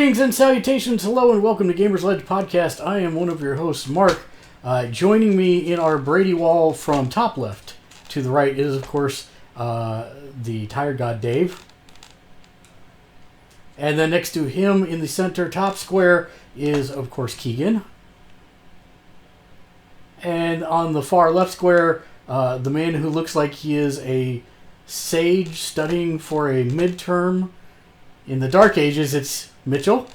Greetings and salutations, hello and welcome to Gamersledge podcast. I am one of your hosts, Mark. Joining me in our Brady wall from top left to the right is, of course, the Tired God Dave. And then next to him in the center top square is, of course, Keegan. And on the far left square, the man who looks like he is a sage studying for a midterm in the Dark Ages, it's Mitchell.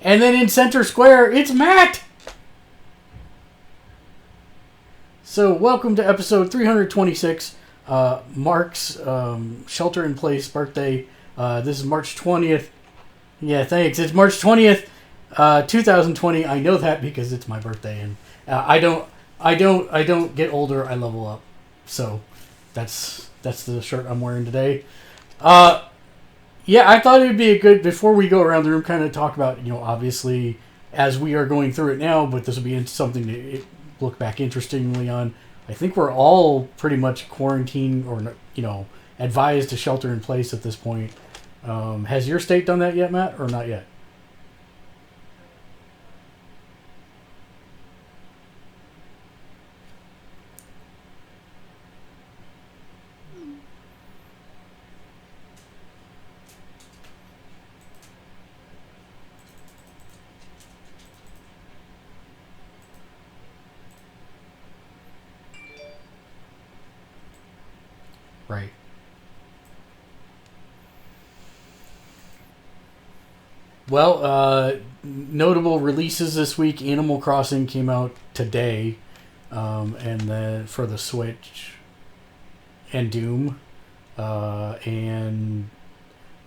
And then in center square, it's Matt! So, welcome to episode 326, Mark's shelter-in-place birthday. This is March 20th. Yeah, thanks. It's March 20th, 2020. I know that because it's my birthday, and I don't get older. I level up. So, that's the shirt I'm wearing today. Yeah, I thought it would be a good, before we go around the room, kind of talk about, obviously, as we are going through it now, but this will be something to look back interestingly on. I think we're all pretty much quarantined or, advised to shelter in place at this point. Has your state done that yet, Matt, or not yet? Right. Well, notable releases this week. Animal Crossing came out today, and then for the Switch, and Doom, and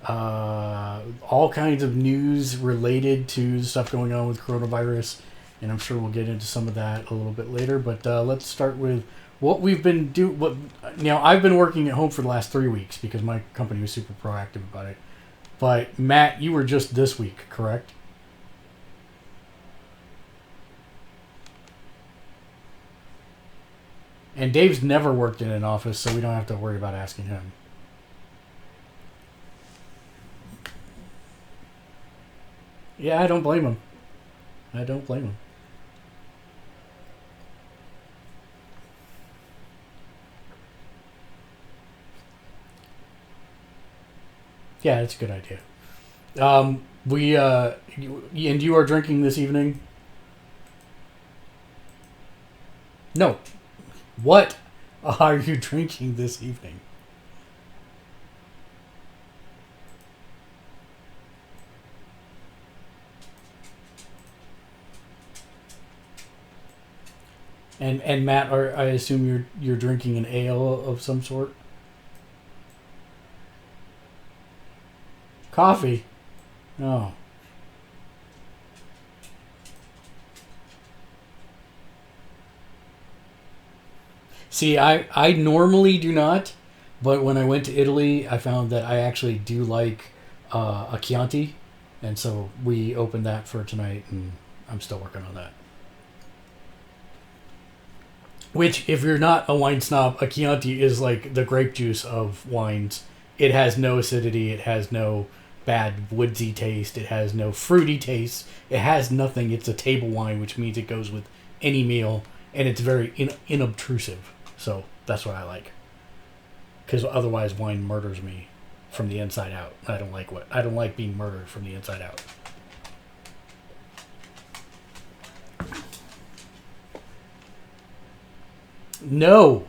all kinds of news related to stuff going on with coronavirus, and I'm sure we'll get into some of that a little bit later. But let's start with what we've been I've been working at home for the last 3 weeks because my company was super proactive about it. But Matt, you were just this week, correct? And Dave's never worked in an office, so we don't have to worry about asking him. Yeah, I don't blame him. Yeah, that's a good idea. You are drinking this evening? No. What are you drinking this evening? And Matt, I assume you're drinking an ale of some sort? Coffee? Oh. See, I normally do not, but when I went to Italy, I found that I actually do like a Chianti, and so we opened that for tonight, and I'm still working on that. Which, if you're not a wine snob, a Chianti is like the grape juice of wines. It has no acidity, it has no bad woodsy taste, it has no fruity taste, it has nothing. It's a table wine, which means it goes with any meal, and it's very inobtrusive. So that's what I like. Because otherwise wine murders me from the inside out. I don't like being murdered from the inside out. No.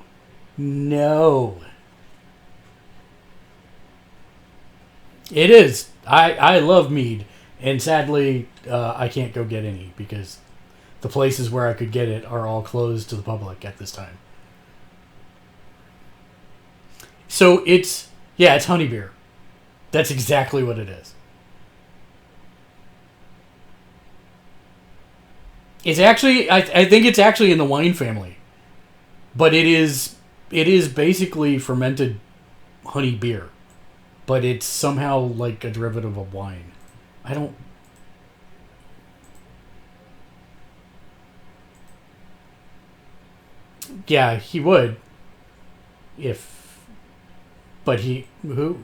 It is. I love mead, and sadly, I can't go get any because the places where I could get it are all closed to the public at this time. So it's honey beer. That's exactly what it is. It's actually, I think it's actually in the wine family, but it is basically fermented honey beer. But it's somehow like a derivative of wine. I don't... Yeah, he would. If... But he... Who?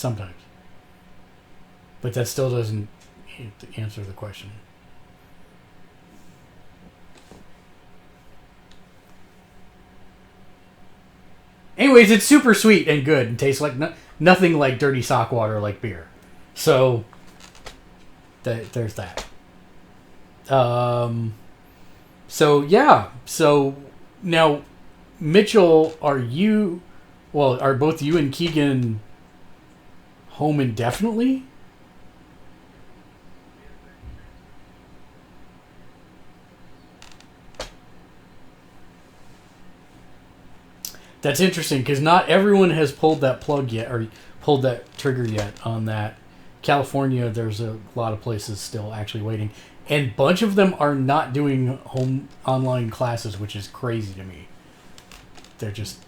sometimes. But that still doesn't answer the question. Anyways, it's super sweet and good and tastes like nothing like dirty sock water like beer. So, there's that. So, yeah. So, now, Mitchell, are both you and Keegan home indefinitely? That's interesting because not everyone has pulled that plug yet or pulled that trigger yet on that. California, there's a lot of places still actually waiting. And a bunch of them are not doing home online classes, which is crazy to me. They're just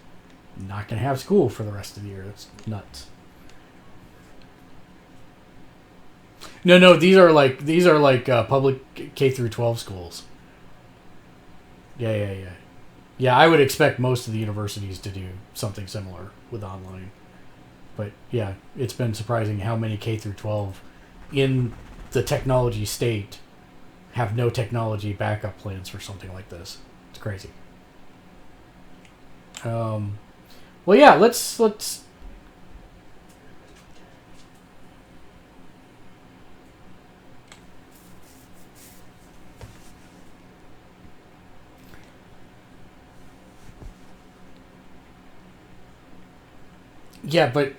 not going to have school for the rest of the year. It's nuts. No, these are like public K through 12 schools. Yeah. Yeah, I would expect most of the universities to do something similar with online. But yeah, it's been surprising how many K through 12 in the technology state have no technology backup plans for something like this. It's crazy. Well, yeah, let's. Yeah, but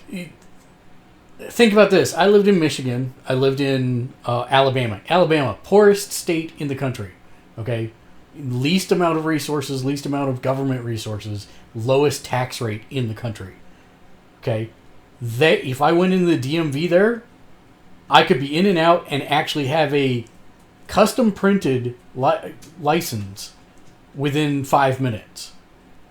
think about this. I lived in Michigan. I lived in Alabama. Alabama, poorest state in the country. Okay? Least amount of resources, least amount of government resources, lowest tax rate in the country. Okay? If I went into the DMV there, I could be in and out and actually have a custom printed license within 5 minutes.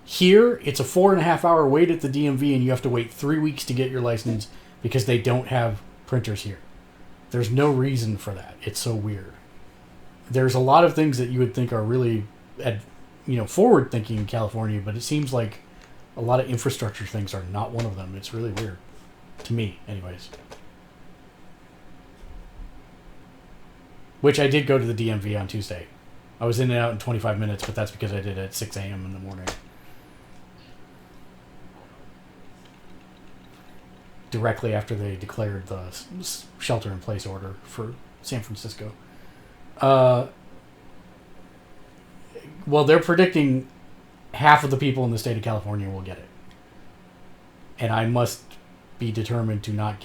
Here, it's a 4.5 hour wait at the DMV, and you have to wait 3 weeks to get your license because they don't have printers here. There's no reason for that. It's so weird. There's a lot of things that you would think are really, forward thinking in California, but it seems like a lot of infrastructure things are not one of them. It's really weird. To me, anyways. Which I did go to the DMV on Tuesday. I was in and out in 25 minutes, but that's because I did it at 6 a.m. in the morning. Directly after they declared the shelter-in-place order for San Francisco. Well, they're predicting half of the people in the state of California will get it. And I must be determined to not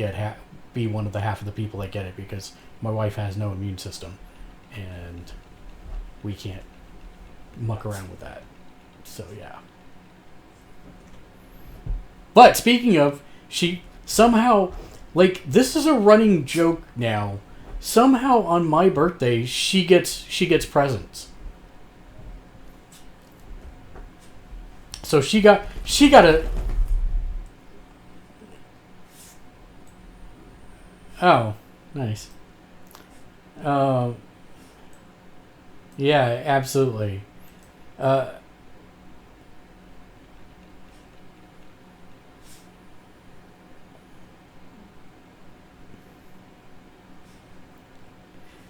be one of the half of the people that get it because my wife has no immune system. And we can't muck around with that. So, yeah. But speaking of, she somehow, this is a running joke now. Somehow on my birthday, she gets presents. So she got a. Oh, nice. Yeah, absolutely.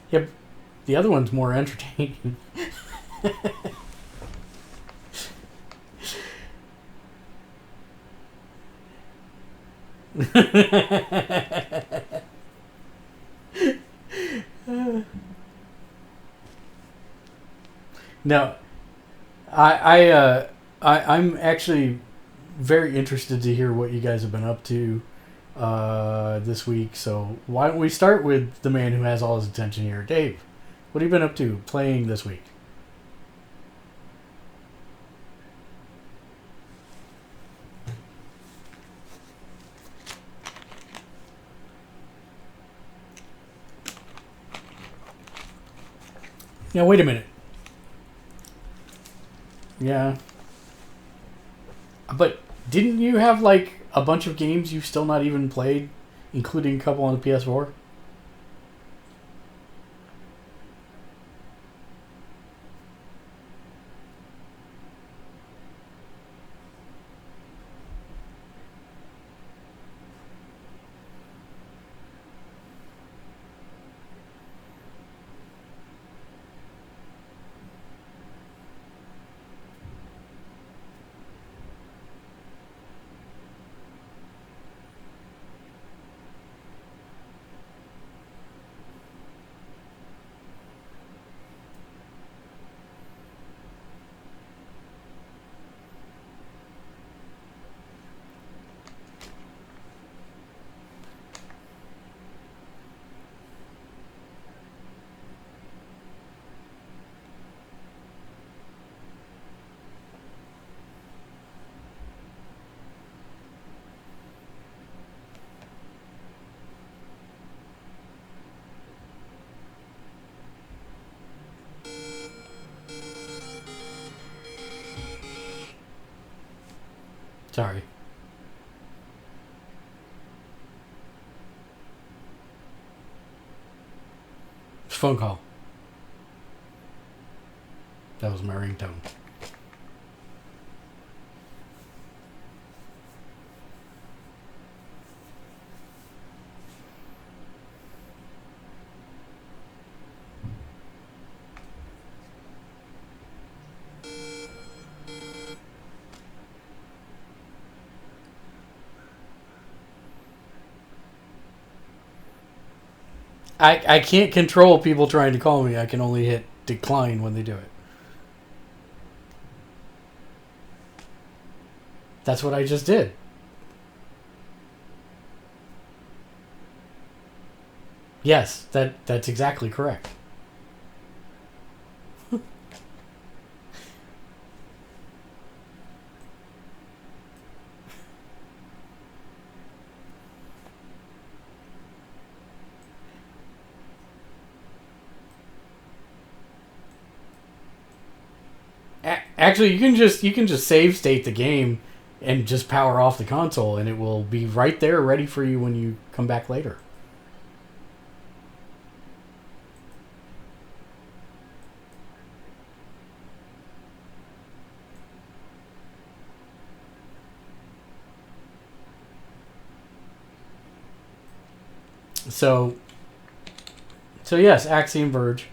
Yep, the other one's more entertaining. No, I'm actually very interested to hear what you guys have been up to this week. So why don't we start with the man who has all his attention here, Dave? What have you been up to playing this week? Now wait a minute. Yeah. But didn't you have a bunch of games you've still not even played, including a couple on the PS4? Sorry. Phone call. That was my ringtone. I can't control people trying to call me. I can only hit decline when they do it. That's what I just did. Yes, that's exactly correct. Actually, you can just save state the game and just power off the console, and it will be right there, ready for you when you come back later. So yes, Axiom Verge.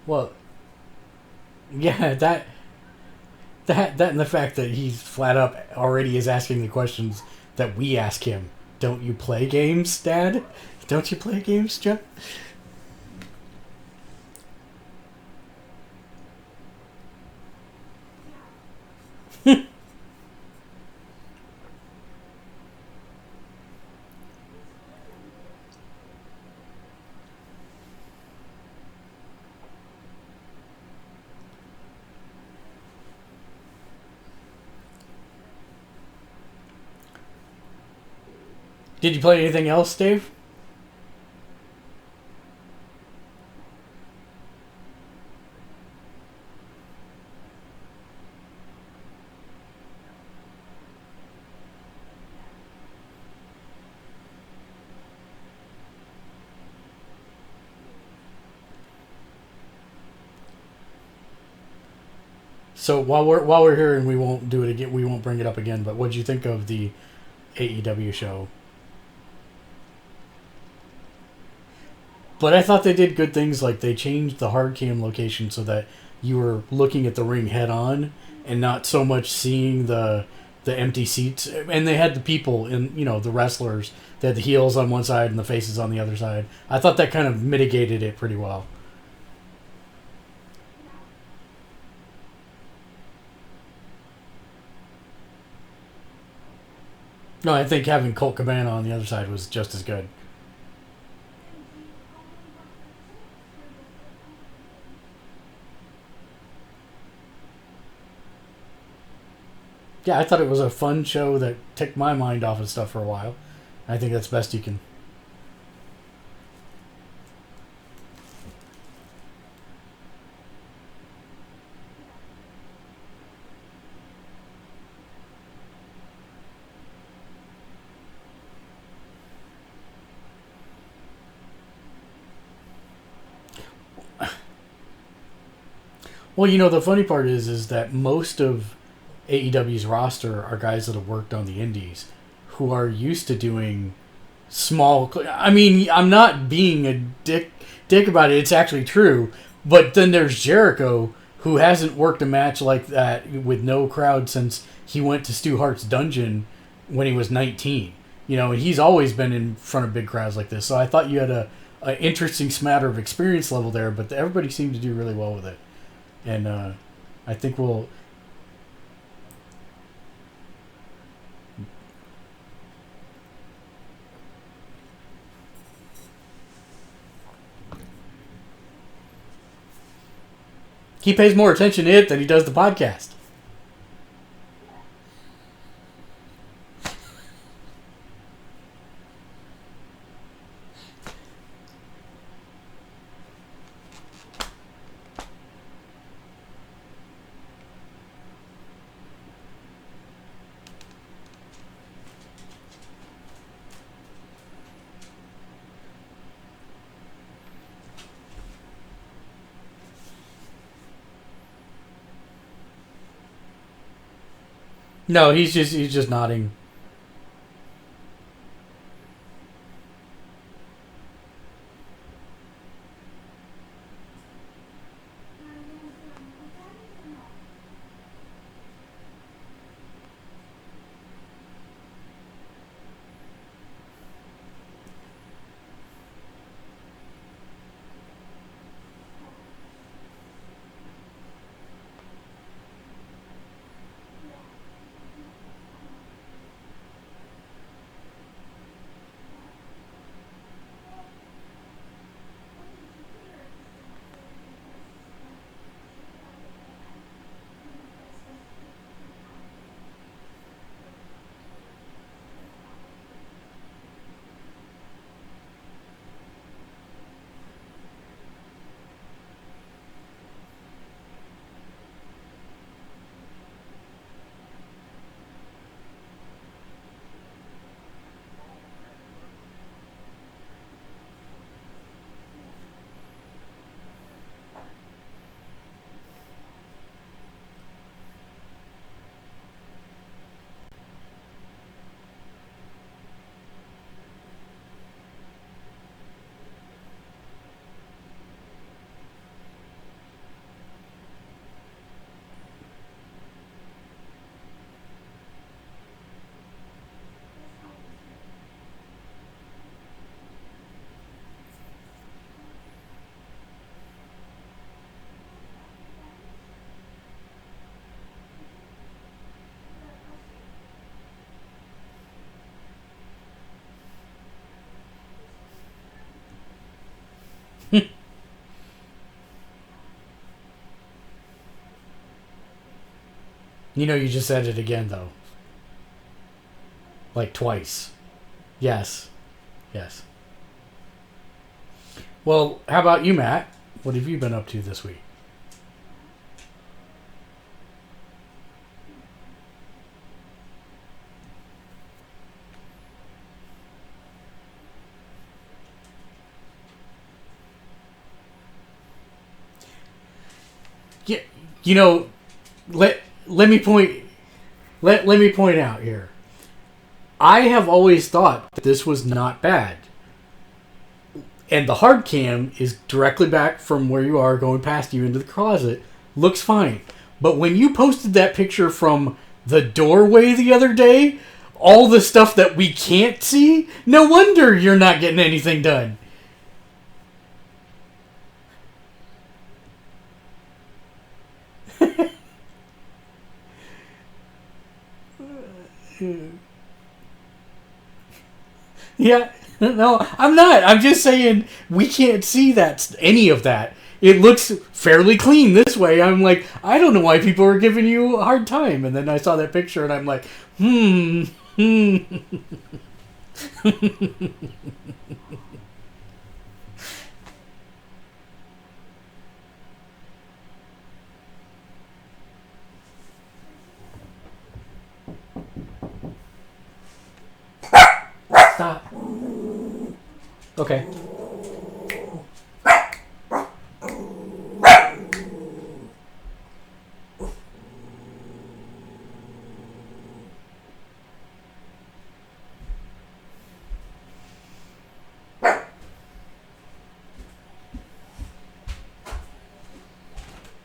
Well, yeah, that and the fact that he's flat up already is asking the questions that we ask him. Don't you play games, Dad? Don't you play games, John? Did you play anything else, Dave? So while we're here, and we won't do it again, we won't bring it up again. But what did you think of the AEW show? But I thought they did good things, like they changed the hard cam location so that you were looking at the ring head on and not so much seeing the empty seats. And they had the people in, the wrestlers. They had the heels on one side and the faces on the other side. I thought that kind of mitigated it pretty well. No, I think having Colt Cabana on the other side was just as good. Yeah, I thought it was a fun show that took my mind off of stuff for a while. I think that's best you can. Well, the funny part is that most of AEW's roster are guys that have worked on the indies, who are used to doing small. I mean, I'm not being a dick about it. It's actually true. But then there's Jericho, who hasn't worked a match like that with no crowd since he went to Stu Hart's dungeon when he was 19. And he's always been in front of big crowds like this. So I thought you had a interesting smatter of experience level there, but everybody seemed to do really well with it. And I think we'll. He pays more attention to it than he does the podcast. No, he's just nodding. You just said it again though, like twice. Yes, yes. Well, how about you, Matt? What have you been up to this week? Yeah, you know, let me point let me point out here. I have always thought that this was not bad. And the hard cam is directly back from where you are going past you into the closet. Looks fine. But when you posted that picture from the doorway the other day, all the stuff that we can't see, no wonder you're not getting anything done. Yeah. No, I'm not. I'm just saying we can't see any of that. It looks fairly clean this way. I'm like, I don't know why people are giving you a hard time. And then I saw that picture and I'm like, hmm. Stop. Okay.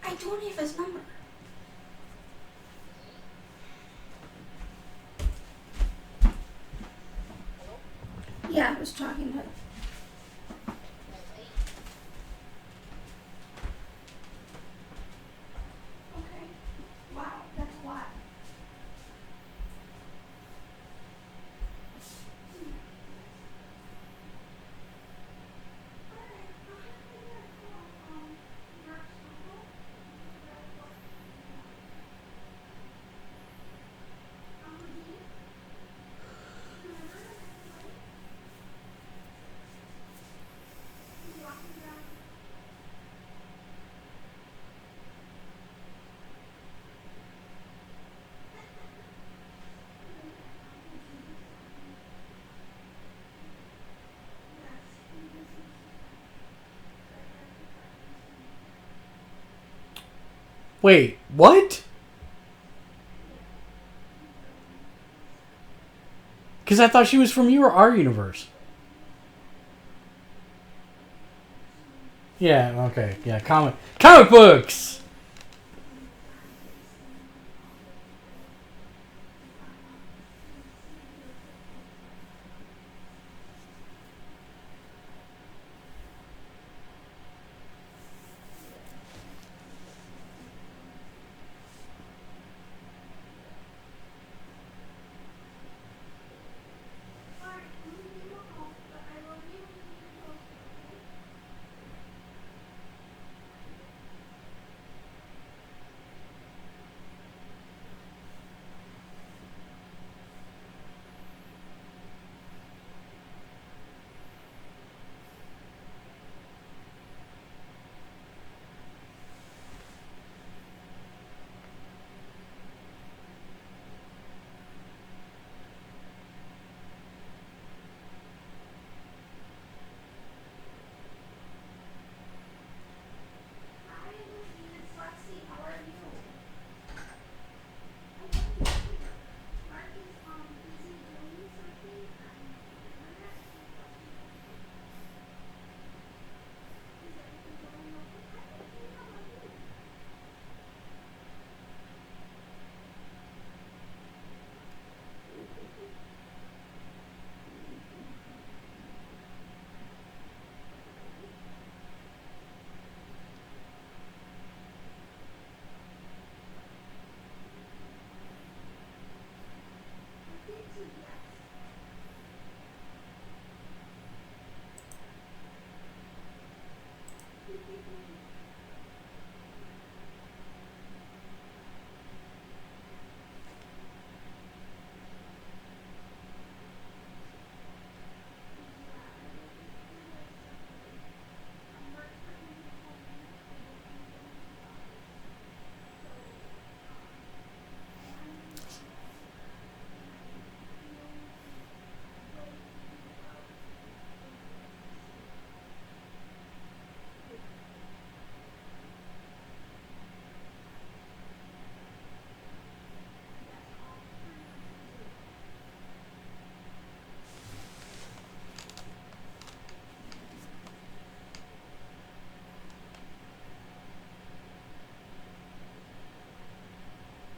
I don't have his number. Yeah, I was talking to. Okay. Wow, that's a lot. Wait, what? Because I thought she was from our universe. Yeah, okay. Yeah, comic books!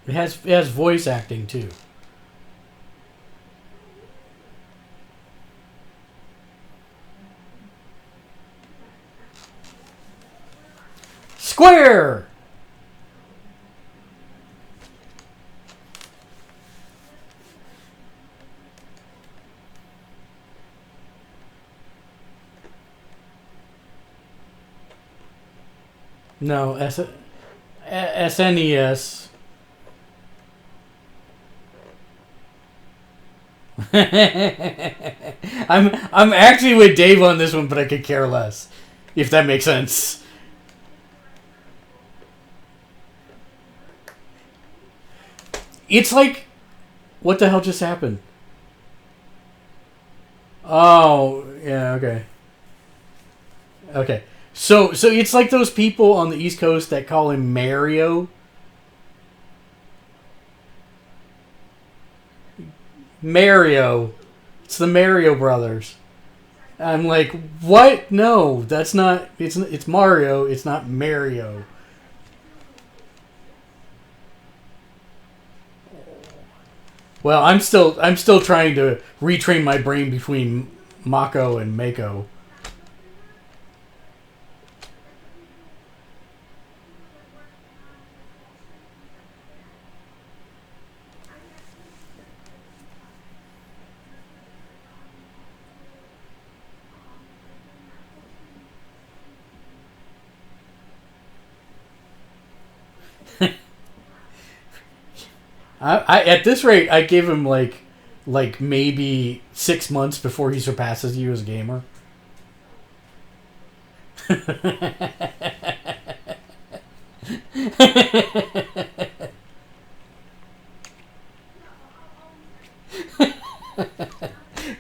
It has voice acting too. Square! No, SNES. I'm actually with Dave on this one, but I could care less, if that makes sense. It's like, what the hell just happened? Oh, yeah, okay. Okay. So it's like those people on the East Coast that call him Mario. Mario. It's the Mario Brothers. I'm like, what? No, that's not. It's Mario. It's not Mario. Well, I'm still trying to retrain my brain between Mako and Mako. I at this rate, I give him like maybe 6 months before he surpasses you as a gamer.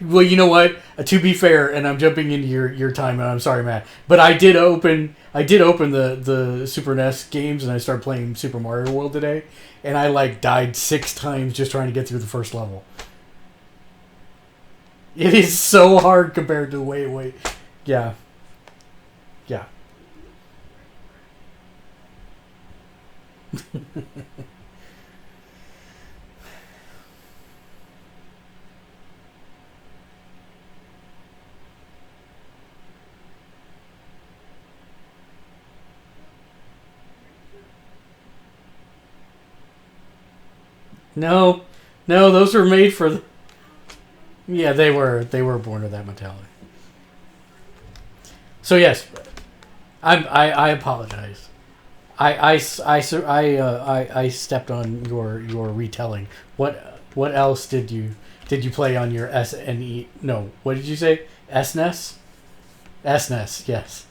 Well, you know what? To be fair, and I'm jumping into your time, and I'm sorry, Matt, but I did open the Super NES games, and I started playing Super Mario World today, and I like died 6 times just trying to get through the first level. It is so hard compared to wait. Yeah, yeah. No, no, those were made for. Yeah, they were born with that mentality. So yes, I apologize. I stepped on your retelling. What else did you play on your SNE? No, what did you say? SNES? SNES, yes.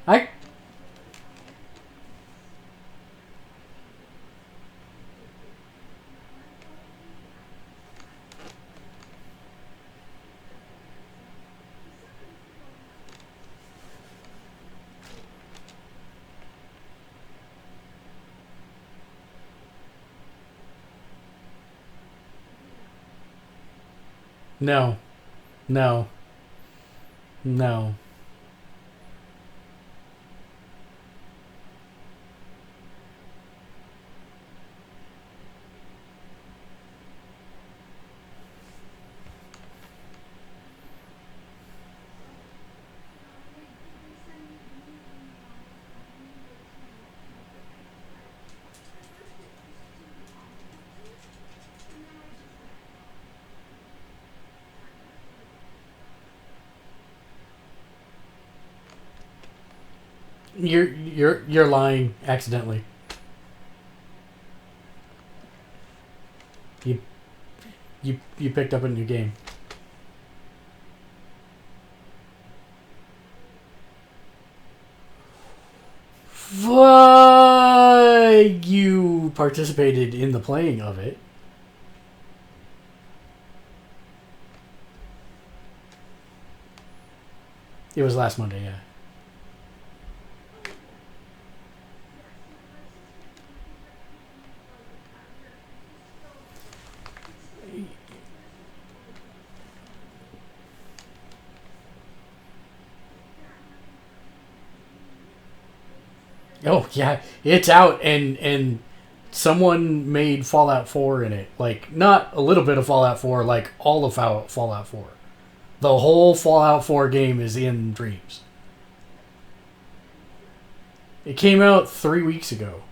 I no, no, no. You're lying accidentally. You you picked up a new game. But you participated in the playing of it. It was last Monday, yeah. Oh yeah, it's out, and someone made Fallout 4 in it. Like not a little bit of Fallout 4, like all of Fallout 4. The whole Fallout 4 game is in Dreams. It came out 3 weeks ago.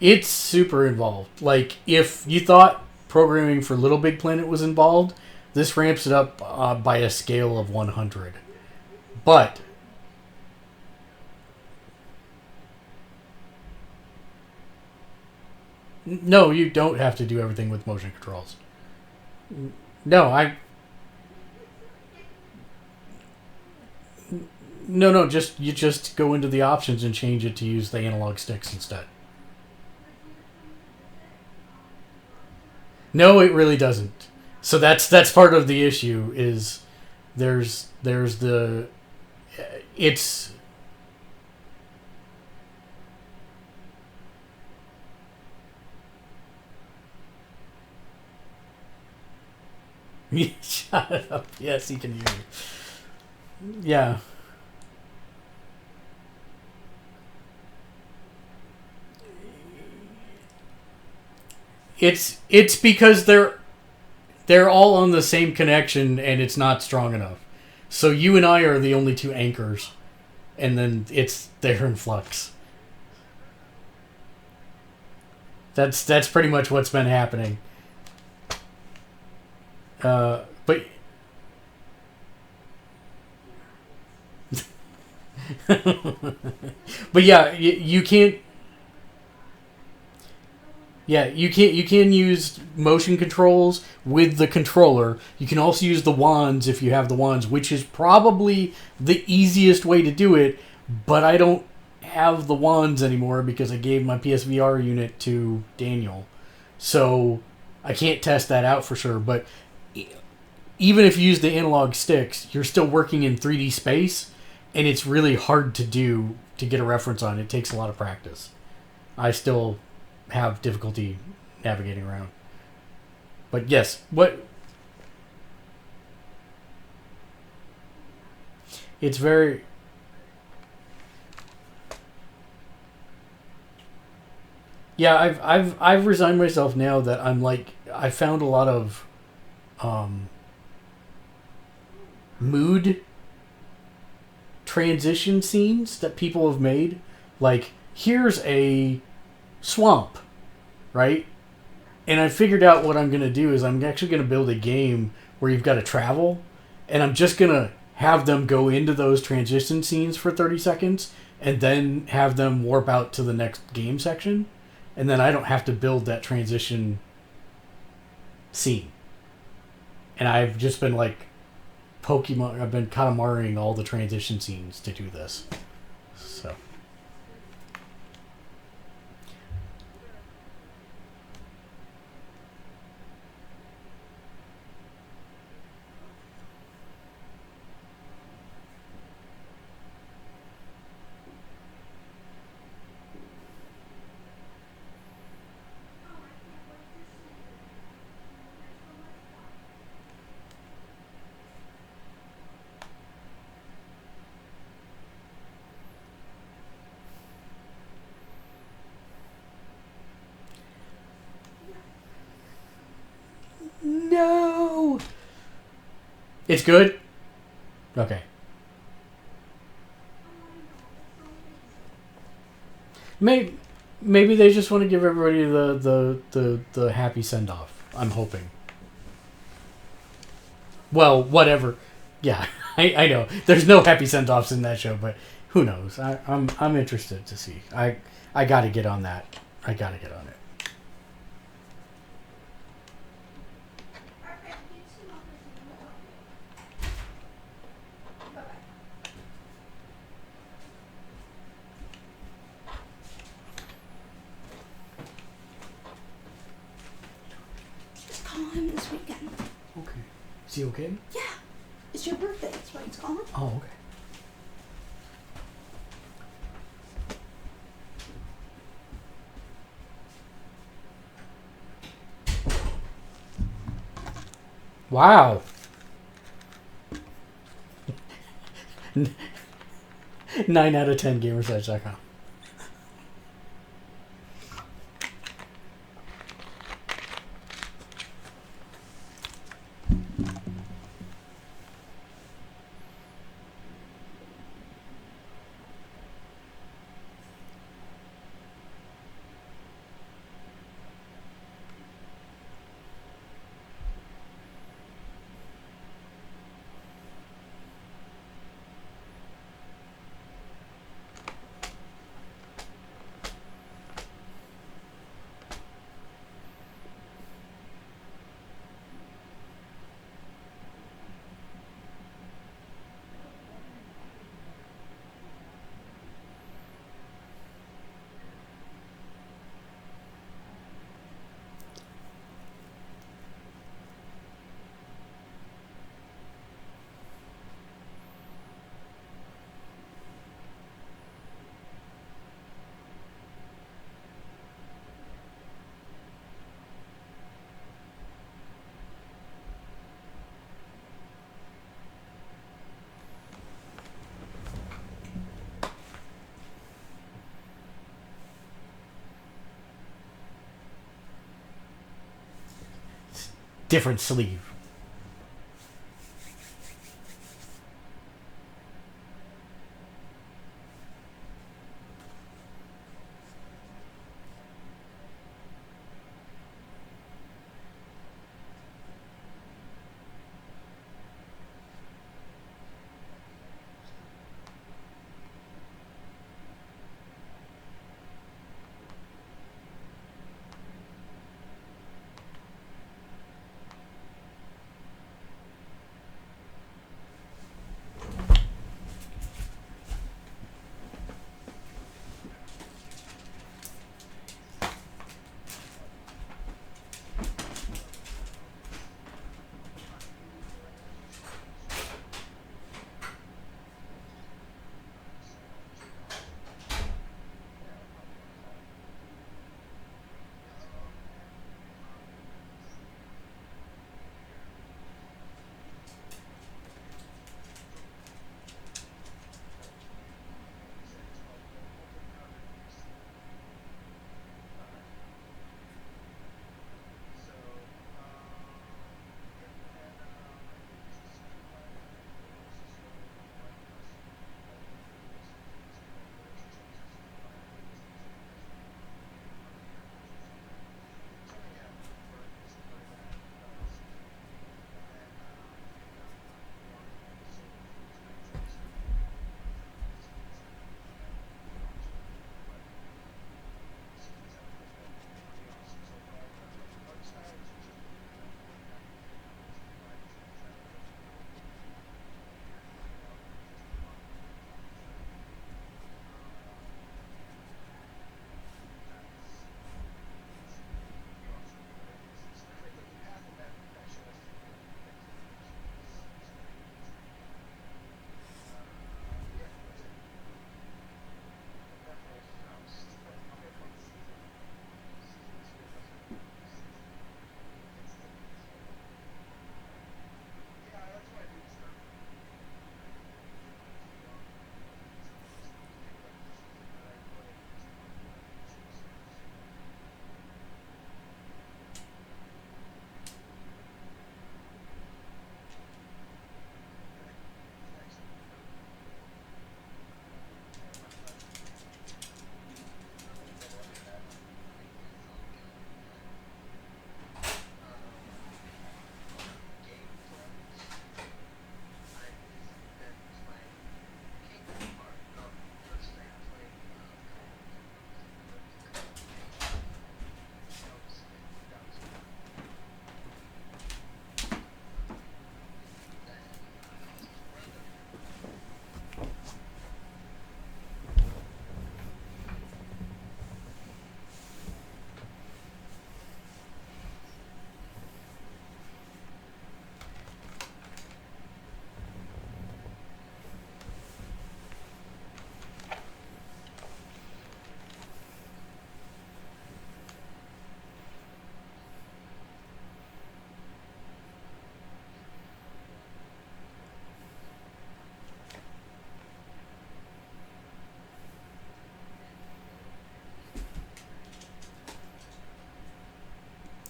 It's super involved. Like, if you thought programming for Little Big Planet was involved, this ramps it up by a scale of 100. But no, you don't have to do everything with motion controls. No, no. Just you just go into the options and change it to use the analog sticks instead. No, it really doesn't. So that's part of the issue. Is there's the it's shut up. Yes, he can hear you. Yeah. It's because they're all on the same connection and it's not strong enough. So you and I are the only two anchors, and then they're in flux. That's pretty much what's been happening. But but yeah, you can't. Yeah, you can use motion controls with the controller. You can also use the wands if you have the wands, which is probably the easiest way to do it. But I don't have the wands anymore because I gave my PSVR unit to Daniel, so I can't test that out for sure. But even if you use the analog sticks, you're still working in 3D space, and it's really hard to do to get a reference on. It takes a lot of practice. I still have difficulty navigating around. But yes, what it's very yeah. I've resigned myself now that I'm like I found a lot of um, mood transition scenes that people have made. Like here's a swamp, right? And I figured out what I'm going to do is I'm actually going to build a game where you've got to travel, and I'm just going to have them go into those transition scenes for 30 seconds and then have them warp out to the next game section, and then I don't have to build that transition scene. And I've just been like I've been Katamaring all the transition scenes to do this. So no. It's good? Okay. Maybe they just want to give everybody the happy send off. I'm hoping. Well, whatever. Yeah, I know. There's no happy send offs in that show, but who knows? I'm interested to see. I gotta get on that. I gotta get on it. Just call him this weekend. Okay. Is he okay? Yeah. It's your birthday. That's why he's calling. Oh, okay. Wow. 9 out of 10 Gamersledge.com. different sleeve.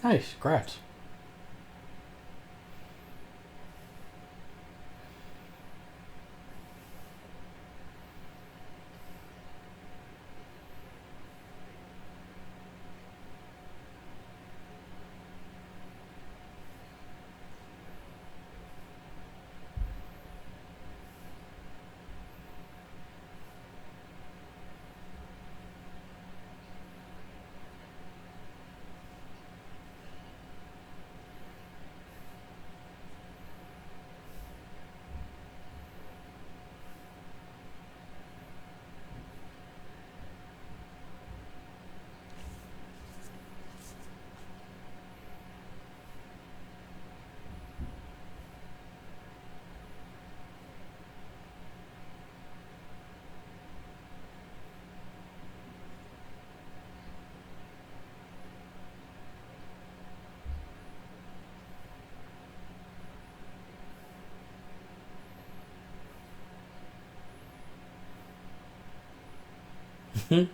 Nice, congrats. Hmm?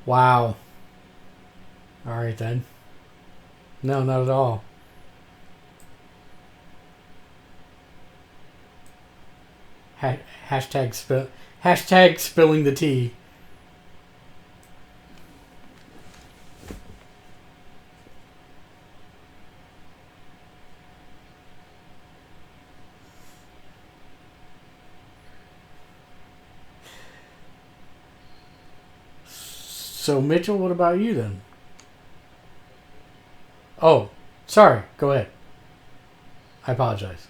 Wow. All right then. No, not at all. Hashtag spilling the tea. So Mitchell, what about you then? Oh, sorry. Go ahead. I apologize.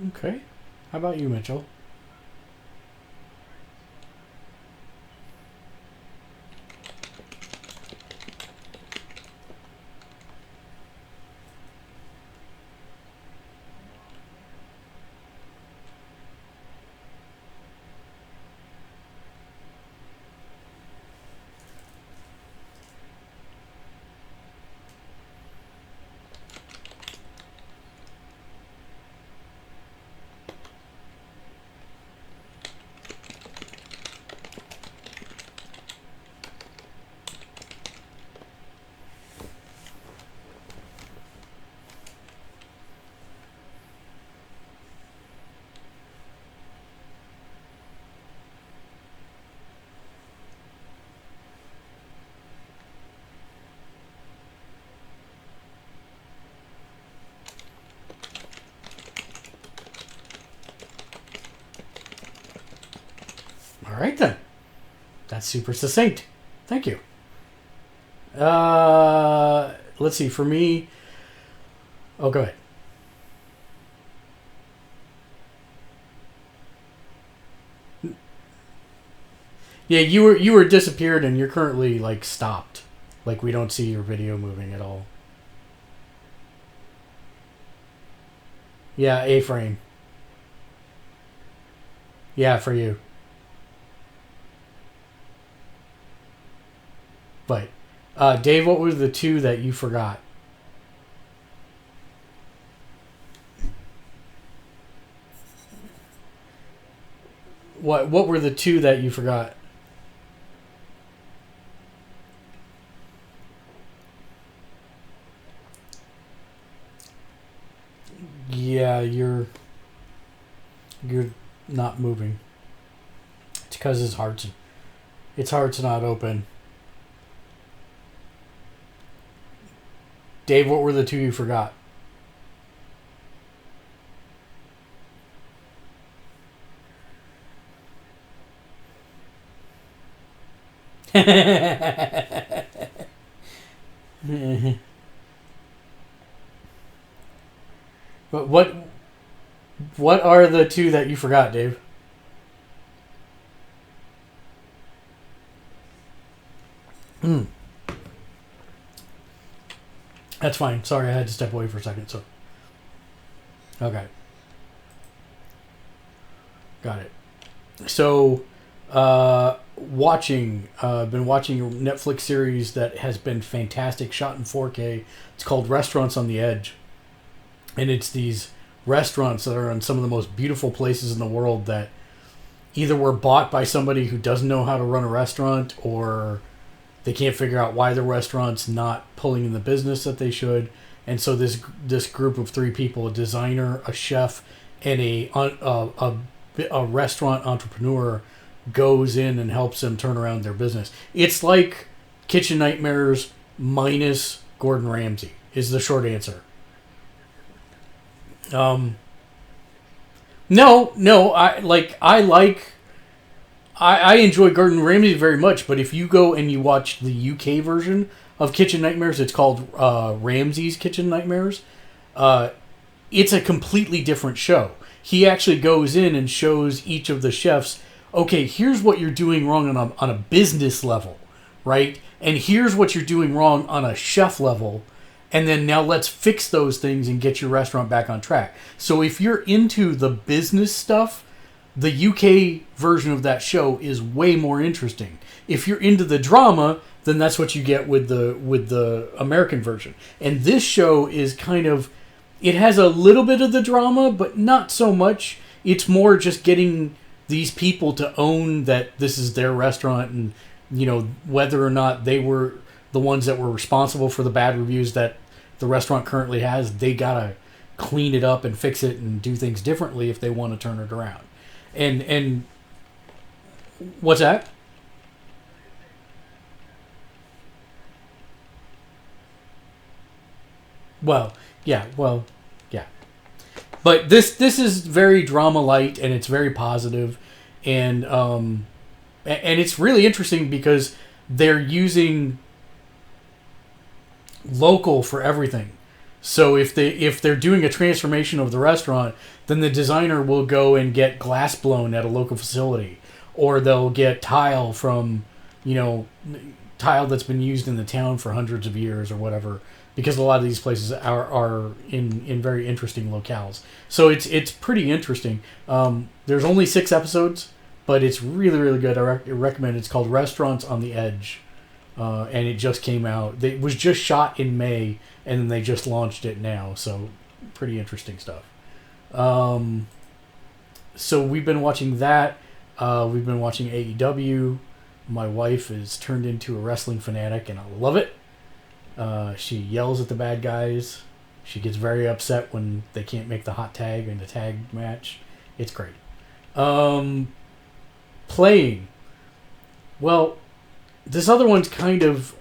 Okay. How about you, Mitchell? All right then. That's super succinct. Thank you. Let's see. For me, oh, go ahead. Yeah, you were disappeared, and you're currently like stopped. Like we don't see your video moving at all. Yeah, A frame. Yeah, for you. But Dave, what were the two that you forgot? What were the two that you forgot? Yeah, you're not moving. It's because his heart's not open. Dave, what were the two you forgot? But what are the two that you forgot, Dave? That's fine. Sorry, I had to step away for a second. So, okay, got it. So, been watching a Netflix series that has been fantastic, shot in 4K. It's called Restaurants on the Edge, and it's these restaurants that are in some of the most beautiful places in the world that either were bought by somebody who doesn't know how to run a restaurant, or they can't figure out why the restaurant's not pulling in the business that they should. And so this group of three people, a designer, a chef, and a restaurant entrepreneur, goes in and helps them turn around their business. It's like Kitchen Nightmares minus Gordon Ramsay is the short answer. No, I enjoy Gordon Ramsay very much, but if you go and you watch the UK version of Kitchen Nightmares, it's called Ramsay's Kitchen Nightmares. It's a completely different show. He actually goes in and shows each of the chefs, okay, here's what you're doing wrong on a business level, right? And here's what you're doing wrong on a chef level. And then now let's fix those things and get your restaurant back on track. So if you're into the business stuff, the UK version of that show is way more interesting. If you're into the drama, then that's what you get with the American version. And this show is kind of, it has a little bit of the drama, but not so much. It's more just getting these people to own that this is their restaurant, and whether or not they were the ones that were responsible for the bad reviews that the restaurant currently has, they gotta clean it up and fix it and do things differently if they want to turn it around. And what's that? Well, yeah. But this is very drama light, and it's very positive, and it's really interesting because they're using local for everything. So if they're doing a transformation of the restaurant, then the designer will go and get glass blown at a local facility, or they'll get tile from tile that's been used in the town for hundreds of years or whatever, because a lot of these places are in very interesting locales. So it's pretty interesting. There's only 6 episodes, but it's really, really good. I recommend it. It's called Restaurants on the Edge, and it just came out. It was just shot in May, and then they just launched it now. So pretty interesting stuff. So we've been watching that. We've been watching AEW. My wife is turned into a wrestling fanatic, and I love it. She yells at the bad guys. She gets very upset when they can't make the hot tag in the tag match. It's great. Playing. Well, this other one's kind of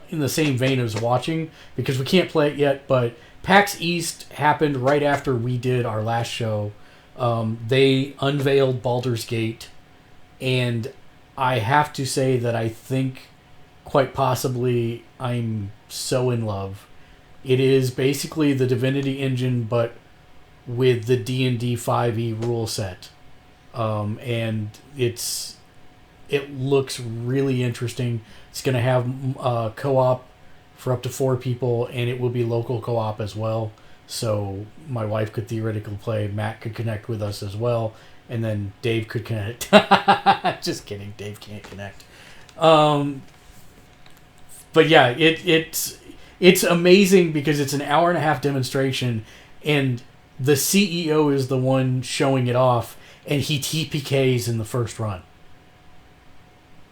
in the same vein as watching, because we can't play it yet, but PAX East happened right after we did our last show. They unveiled Baldur's Gate, and I have to say that I think quite possibly I'm so in love. It is basically the Divinity engine, but with the D&D 5e rule set. And it looks really interesting. It's going to have co-op for up to 4 people, and it will be local co-op as well. So my wife could theoretically play, Matt could connect with us as well, and then Dave could connect. Just kidding, Dave can't connect. But yeah, it's amazing because it's an hour and a half demonstration, and the CEO is the one showing it off, and he TPKs in the first run,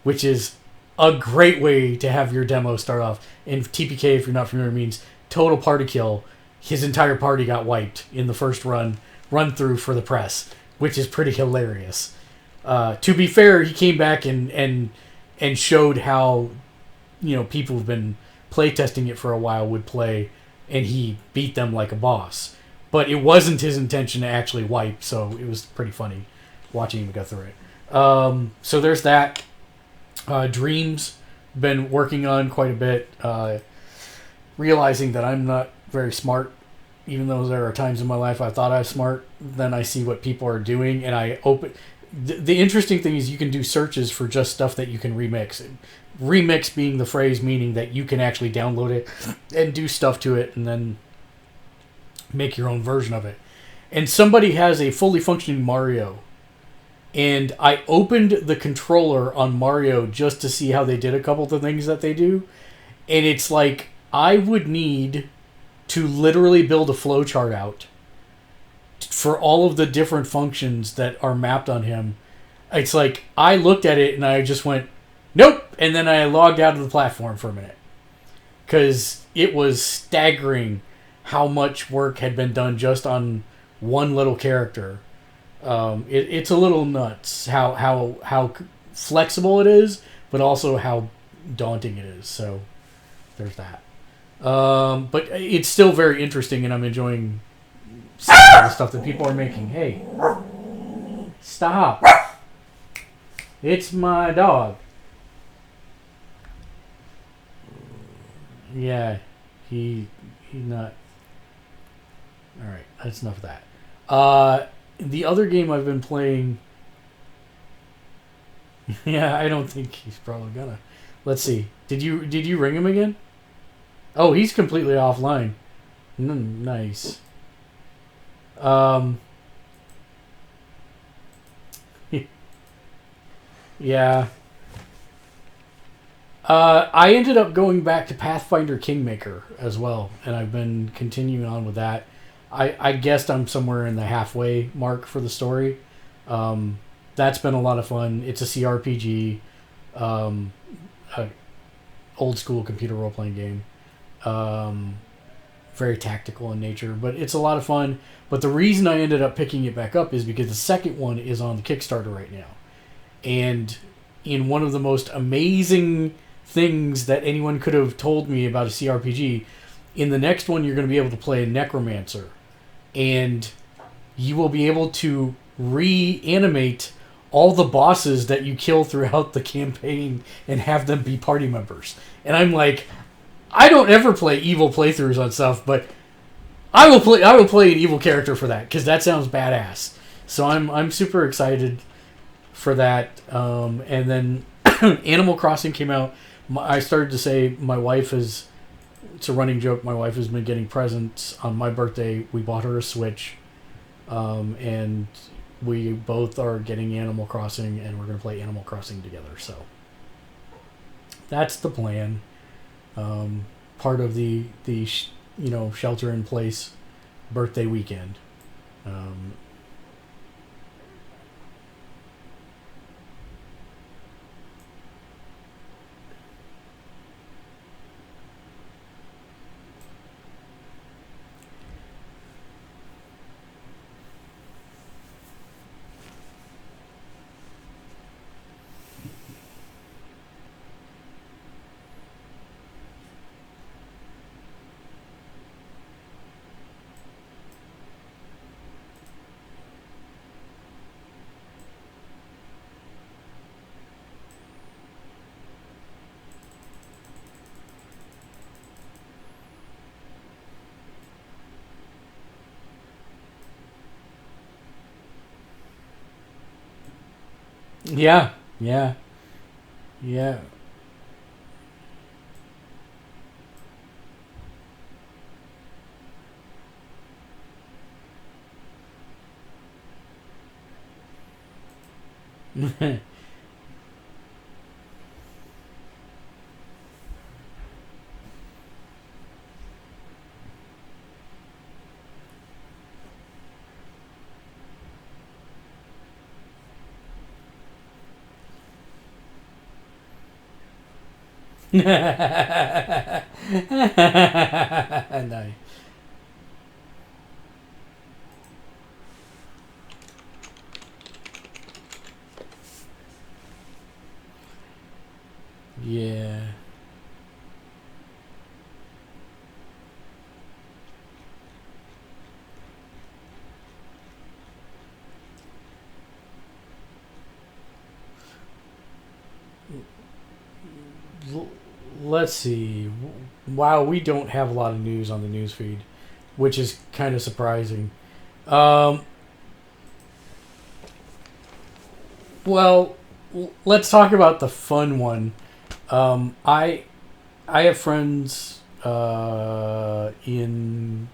which is a great way to have your demo start off. And TPK, if you're not familiar, means total party kill. His entire party got wiped in the first run through for the press, which is pretty hilarious. To be fair, he came back and showed how people who've been playtesting it for a while would play, and he beat them like a boss. But it wasn't his intention to actually wipe, so it was pretty funny watching him go through it. So there's that. Dreams, been working on quite a bit, realizing that I'm not very smart, even though there are times in my life I thought I was smart. Then I see what people are doing, and I open. The interesting thing is you can do searches for just stuff that you can remix. Remix being the phrase meaning that you can actually download it and do stuff to it, and then make your own version of it. And somebody has a fully functioning Mario. And I opened the controller on Mario just to see how they did a couple of the things that they do. And it's like, I would need to literally build a flowchart out for all of the different functions that are mapped on him. It's like, I looked at it and I just went, nope. And then I logged out of the platform for a minute. Because it was staggering how much work had been done just on one little character. It's a little nuts how flexible it is, but also how daunting it is. So there's that. But it's still very interesting, and I'm enjoying some of the stuff that people are making. Hey, stop! It's my dog. Yeah, he not. All right, that's enough of that. The other game I've been playing... yeah, I don't think he's probably gonna. Let's see. Did you ring him again? Oh, he's completely offline. Nice. Yeah. I ended up going back to Pathfinder Kingmaker as well, and I've been continuing on with that. I guessed I'm somewhere in the halfway mark for the story. That's been a lot of fun. It's a CRPG, a old school computer role playing game. Very tactical in nature, but it's a lot of fun. But the reason I ended up picking it back up is because the second one is on the Kickstarter right now, and in one of the most amazing things that anyone could have told me about a CRPG, in the next one you're going to be able to play a necromancer. And you will be able to reanimate all the bosses that you kill throughout the campaign and have them be party members. And I'm like, I don't ever play evil playthroughs on stuff, but I will play an evil character for that because that sounds badass. So I'm super excited for that. And then Animal Crossing came out. I started to say my wife is... It's a running joke. My wife has been getting presents. On my birthday, we bought her a Switch. And we both are getting Animal Crossing, and we're going to play Animal Crossing together. So that's the plan. Part of the shelter in place birthday weekend. Yeah, yeah, yeah. Nice. Yeah. let's see. Wow, we don't have a lot of news on the news feed, which is kind of surprising. Um, well, let's talk about the fun one. I have friends in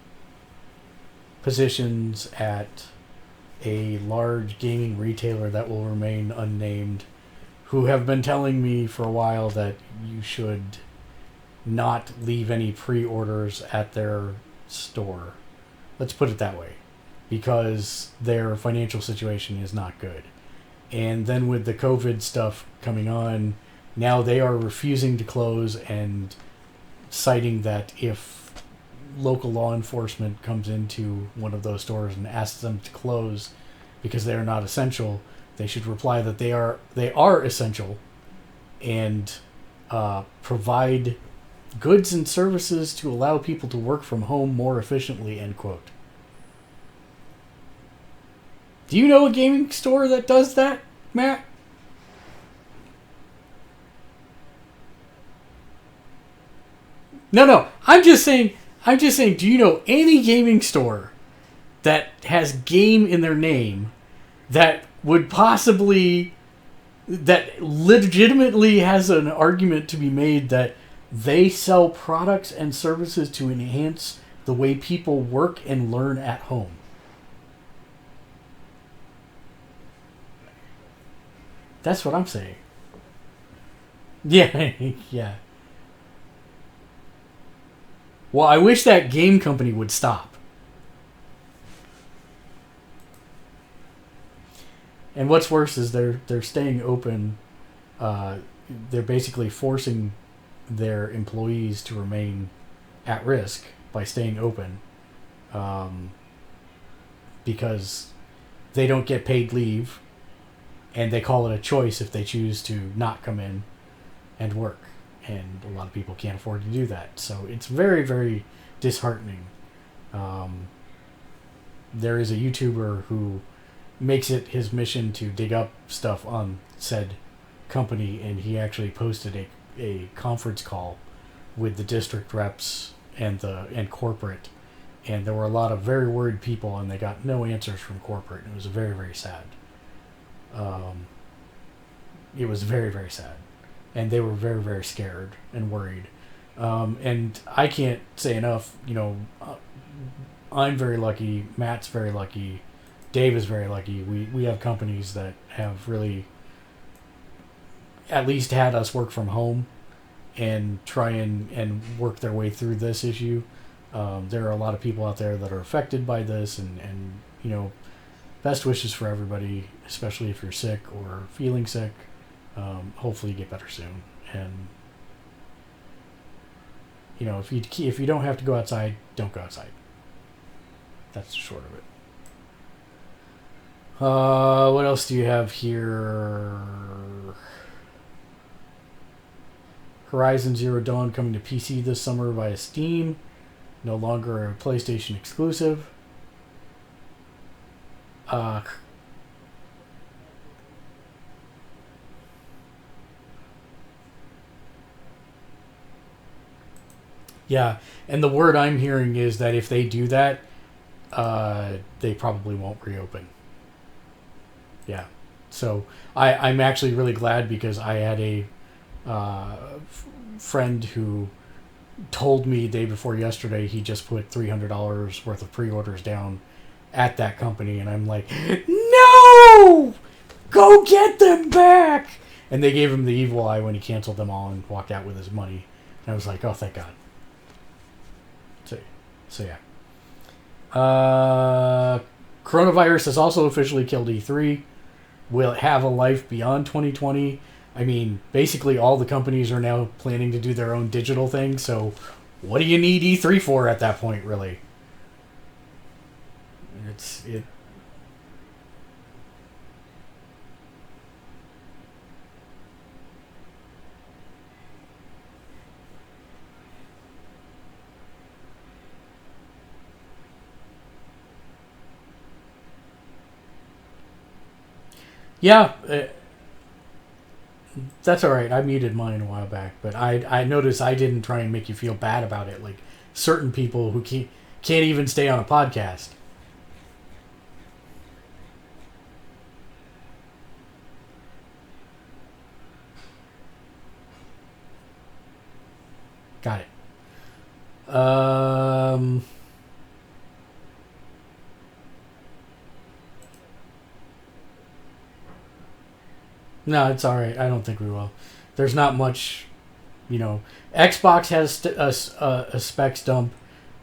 positions at a large gaming retailer that will remain unnamed who have been telling me for a while that you should not leave any pre-orders at their store. Let's put it that way. Because their financial situation is not good. And then with the COVID stuff coming on, now they are refusing to close and citing that if local law enforcement comes into one of those stores and asks them to close because they are not essential, they should reply that they are essential and provide goods and services to allow people to work from home more efficiently, end quote. Do you know a gaming store that does that, Matt? No. I'm just saying, do you know any gaming store that has game in their name that would possibly, that legitimately has an argument to be made that they sell products and services to enhance the way people work and learn at home? That's what I'm saying. Yeah, yeah. Well, I wish that game company would stop. And what's worse is they're staying open. They're basically forcing their employees to remain at risk by staying open, because they don't get paid leave, and they call it a choice if they choose to not come in and work. And a lot of people can't afford to do that. So it's very, very disheartening. There is a YouTuber who makes it his mission to dig up stuff on said company, and he actually posted a conference call with the district reps and corporate, and there were a lot of very worried people, and they got no answers from corporate. It was very, very sad. It was very, very sad. And they were very, very scared and worried. And I can't say enough, I'm very lucky, Matt's very lucky, Dave is very lucky. We have companies that have really at least had us work from home and try and work their way through this issue. There are a lot of people out there that are affected by this, and best wishes for everybody, especially if you're sick or feeling sick. Hopefully you get better soon, and if you don't have to go outside, don't go outside. That's the short of it. What else do you have here? Horizon Zero Dawn coming to PC this summer via Steam. No longer a PlayStation exclusive. Yeah, and the word I'm hearing is that if they do that, they probably won't reopen. Yeah, so I'm actually really glad, because I had a friend who told me day before yesterday he just put $300 worth of pre-orders down at that company, and I'm like, no! Go get them back! And they gave him the evil eye when he canceled them all and walked out with his money. And I was like, oh, thank God. So yeah. Coronavirus has also officially killed E3. Will it have a life beyond 2020? I mean, basically all the companies are now planning to do their own digital thing, so what do you need E3 for at that point, really? It. Yeah, That's all right. I muted mine a while back, but I noticed I didn't try and make you feel bad about it, like certain people who can't even stay on a podcast. Got it. No, it's all right. I don't think we will. There's not much, you know. Xbox has a specs dump.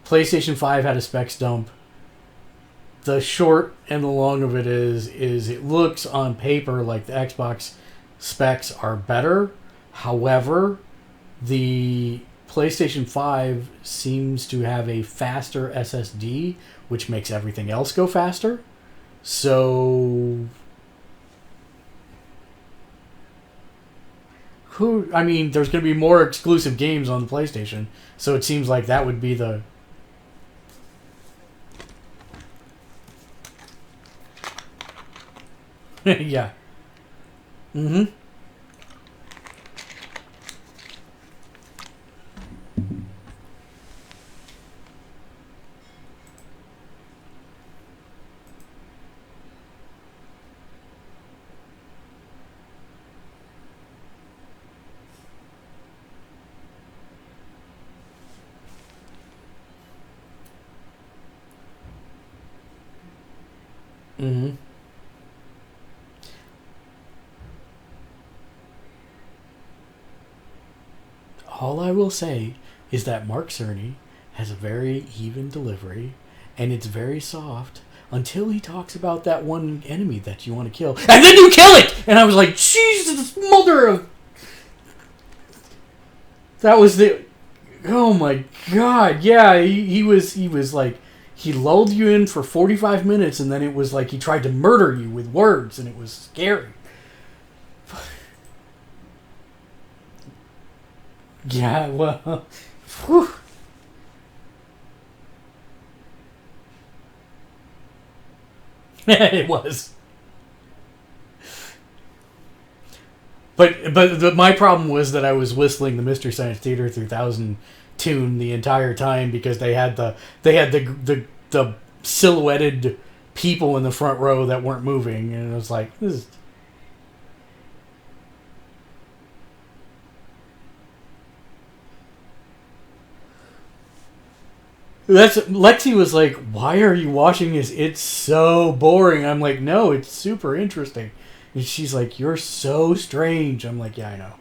PlayStation 5 had a specs dump. The short and the long of it is it looks on paper like the Xbox specs are better. However, the PlayStation 5 seems to have a faster SSD, which makes everything else go faster. So there's going to be more exclusive games on the PlayStation, so it seems like that would be the... yeah. Mm-hmm. Mm-hmm. All I will say is that Mark Cerny has a very even delivery, and it's very soft until he talks about that one enemy that you want to kill, and then you kill it! And I was like, Jesus, mother of... That was the... Oh my god, yeah, he was like... He lulled you in for 45 minutes, and then it was like he tried to murder you with words, and it was scary. Yeah, well... Whew. It was. But my problem was that I was whistling the Mystery Science Theater 3000 tune the entire time because they had the silhouetted people in the front row that weren't moving, and it was like, this is... Lexi was like, why are you watching this? It's so boring. I'm like, no, it's super interesting. And she's like, you're so strange. I'm like, yeah, I know.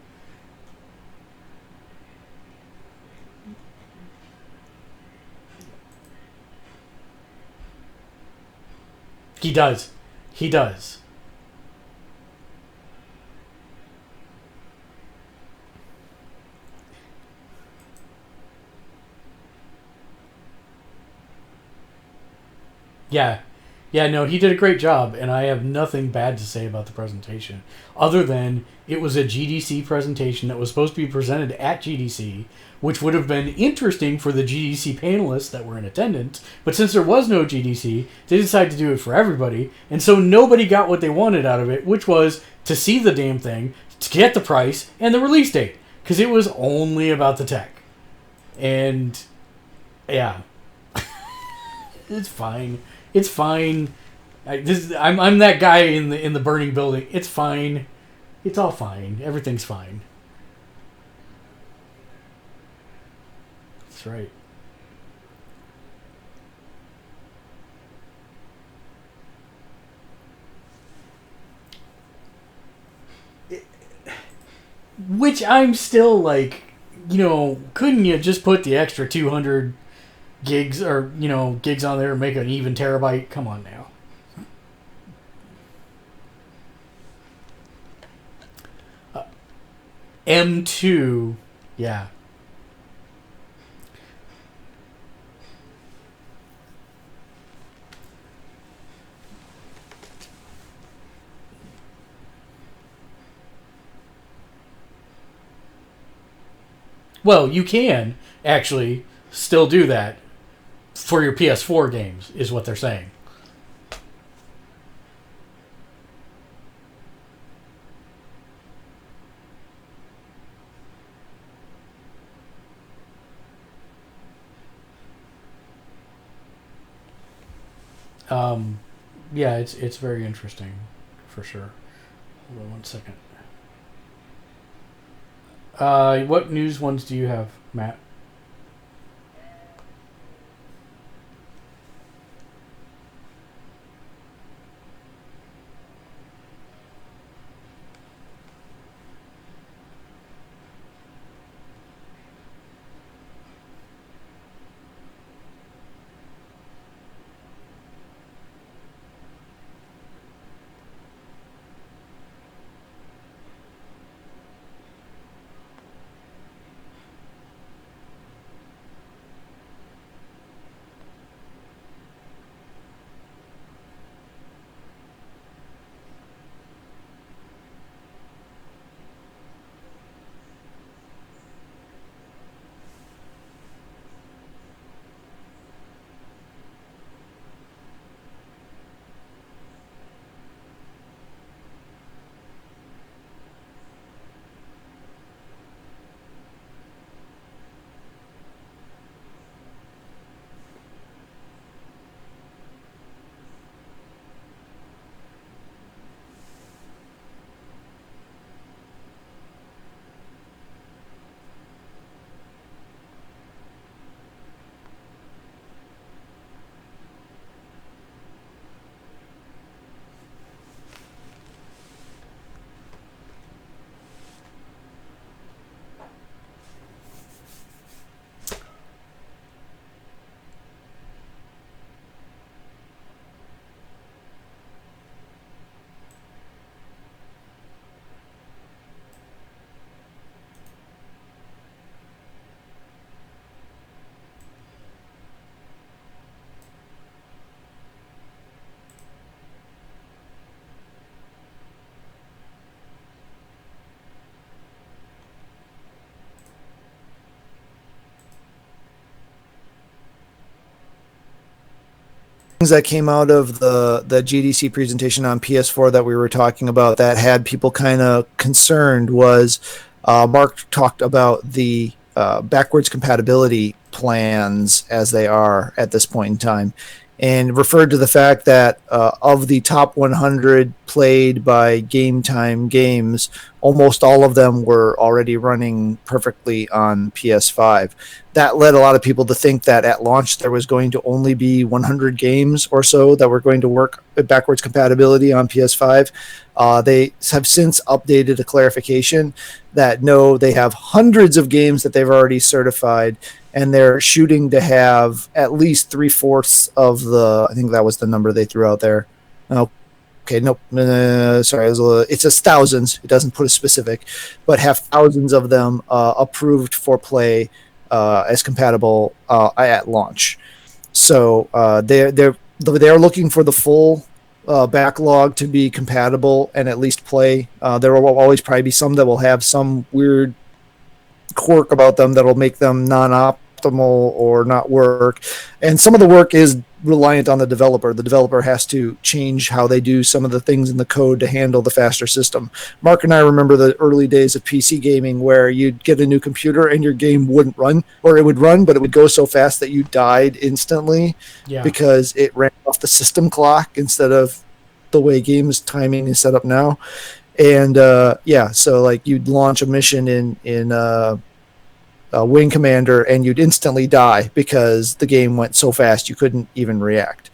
He does. He does. Yeah. Yeah, no, he did a great job, and I have nothing bad to say about the presentation. Other than it was a GDC presentation that was supposed to be presented at GDC, which would have been interesting for the GDC panelists that were in attendance, but since there was no GDC, they decided to do it for everybody, and so nobody got what they wanted out of it, which was to see the damn thing, to get the price, and the release date. Because it was only about the tech. And, yeah. It's fine. It's fine. I'm that guy in the burning building. It's fine. It's all fine. Everything's fine. That's right. Which I'm still like, couldn't you just put the extra 200 gigs or gigs on there and make an even terabyte? Come on now. M2, yeah. Well, you can actually still do that for your PS4 games, is what they're saying. Yeah, it's very interesting, for sure. Hold on one second. What news ones do you have, Matt? Things that came out of the GDC presentation on PS4 that we were talking about that had people kind of concerned was Mark talked about the backwards compatibility plans as they are at this point in time, and referred to the fact that of the top 100 played by Game Time games, almost all of them were already running perfectly on PS5. That led a lot of people to think that at launch there was going to only be 100 games or so that were going to work at backwards compatibility on PS5. They have since updated a clarification that no, they have hundreds of games that they've already certified, and they're shooting to have at least 3/4 of the, I think that was the number they threw out there. Oh, okay, nope, sorry, it says thousands. It doesn't put a specific, but have thousands of them approved for play as compatible at launch. So they're looking for the full backlog to be compatible and at least play. There will always probably be some that will have some weird quirk about them that will make them non-optimal or not work. And some of the work is reliant on the developer. The developer has to change how they do some of the things in the code to handle the faster system. Mark and I remember the early days of PC gaming where you'd get a new computer and your game wouldn't run, or it would run, but it would go so fast that you died instantly because it ran off the system clock instead of the way games timing is set up now. And so like you'd launch a mission in Wing Commander and you'd instantly die because the game went so fast you couldn't even react.